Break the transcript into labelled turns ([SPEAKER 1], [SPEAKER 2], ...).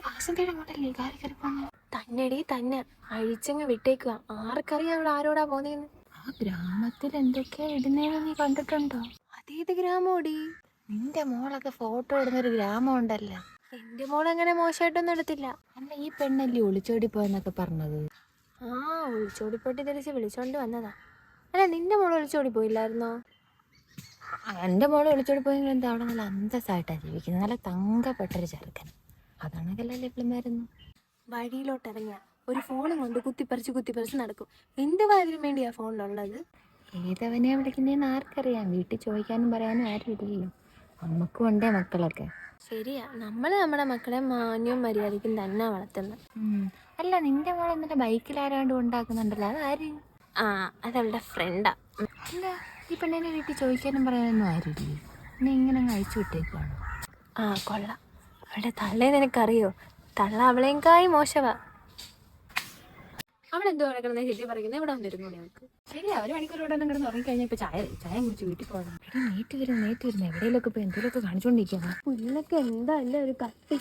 [SPEAKER 1] വാസന്തിയുടെ മോളല്ലേ കാറി കയറി പോന്നെ?
[SPEAKER 2] തന്നെടി തന്നെ അഴിച്ചങ്ങ് വിട്ടേക്കുക. ആർക്കറിയാം അവിടെ ആരോടാ പോന്നേന്ന്.
[SPEAKER 1] ആ ഗ്രാമത്തിൽ എന്തൊക്കെയാ ഇടുന്നേന്ന് നീ കണ്ടിട്ടുണ്ടോ?
[SPEAKER 2] അതേത് ഗ്രാമോടി?
[SPEAKER 1] നിന്റെ മോളൊക്കെ ഫോട്ടോ ഇടുന്നൊരു ഗ്രാമം ഉണ്ടല്ലോ.
[SPEAKER 2] എന്റെ മോളങ്ങനെ മോശമായിട്ടൊന്നും എടുത്തില്ല.
[SPEAKER 1] അല്ല ഈ പെണ്ണല്ലേ ഒളിച്ചോടി പോയെന്നൊക്കെ പറഞ്ഞത്?
[SPEAKER 2] ആ ഒളിച്ചോടിപ്പോട്ടി തിരിച്ച് വിളിച്ചോണ്ട് വന്നതാ. അല്ല നിന്റെ മോള് ഒളിച്ചോടി പോയില്ലായിരുന്നോ?
[SPEAKER 1] എൻ്റെ മോള് ഒളിച്ചോടി പോയെങ്കിൽ എന്താ അവിടെ നല്ല അന്തസ്സായിട്ടാണ് ജീവിക്കുന്നത്, നല്ല തങ്കപ്പെട്ടൊരു ചെറുക്കൻ. അതാണെങ്കിലല്ലേ പിള്ളമായിരുന്നു.
[SPEAKER 2] വഴിയിലോട്ടിറങ്ങിയ ഒരു ഫോണും കൊണ്ട് കുത്തിപ്പറിച്ച് നടക്കും. എന്ത് കാര്യത്തിനും വേണ്ടിയാ ഫോണിലുള്ളത്?
[SPEAKER 1] ഏതവനെയാ വിളിക്കുന്നതെന്ന് ആർക്കറിയാം? വീട്ടിൽ ചോദിക്കാനും പറയാനും ആരും ഇല്ലല്ലോ. അമ്മക്കും ഉണ്ടേ മക്കളൊക്കെ.
[SPEAKER 2] ശരിയാ, നമ്മൾ നമ്മുടെ മക്കളെ മാന്യവും മര്യാദയ്ക്കും തന്നെ വളർത്തുന്നത്.
[SPEAKER 1] അല്ല നിന്റെ മോളെ എന്നിട്ട് ബൈക്കിലാരാണ്ട് ഉണ്ടാക്കുന്നുണ്ടല്ലോ, അതാര്?
[SPEAKER 2] ആ അതവളുടെ ഫ്രണ്ടാ.
[SPEAKER 1] അല്ല ഈ പെണ്ണിനെ വീട്ടിൽ ചോദിക്കാനും പറയാനൊന്നും ആരുമില്ലേ? നീ ഇങ്ങനെ അങ്ങ് അഴിച്ചു വിട്ടേക്കാണ്.
[SPEAKER 2] ആ കൊള്ളാം. അവളുടെ തള്ളേ നിനക്കറിയോ? തള്ള അവളേം കായി മോശവാ. അവളെന്തോ കിടക്കുന്നത് ശരി പറയുന്നത്. ഇവിടെ വന്നിരുന്നു ഞങ്ങൾക്ക്.
[SPEAKER 1] ശരി, 1 മണിക്കൂർ ഇവിടെ കിടന്ന് ഉറങ്ങിക്കഴിഞ്ഞാൽ ഇപ്പൊ ചായ കുടിച്ച് വീട്ടിൽ പോകണം. നേറ്റ് വരുന്നു എവിടെയെങ്കിലൊക്കെ പോയി എന്തെങ്കിലുമൊക്കെ കാണിച്ചുകൊണ്ടിരിക്കണം.
[SPEAKER 2] പുല്ലൊക്കെ എന്താ അല്ല ഒരു കത്തി.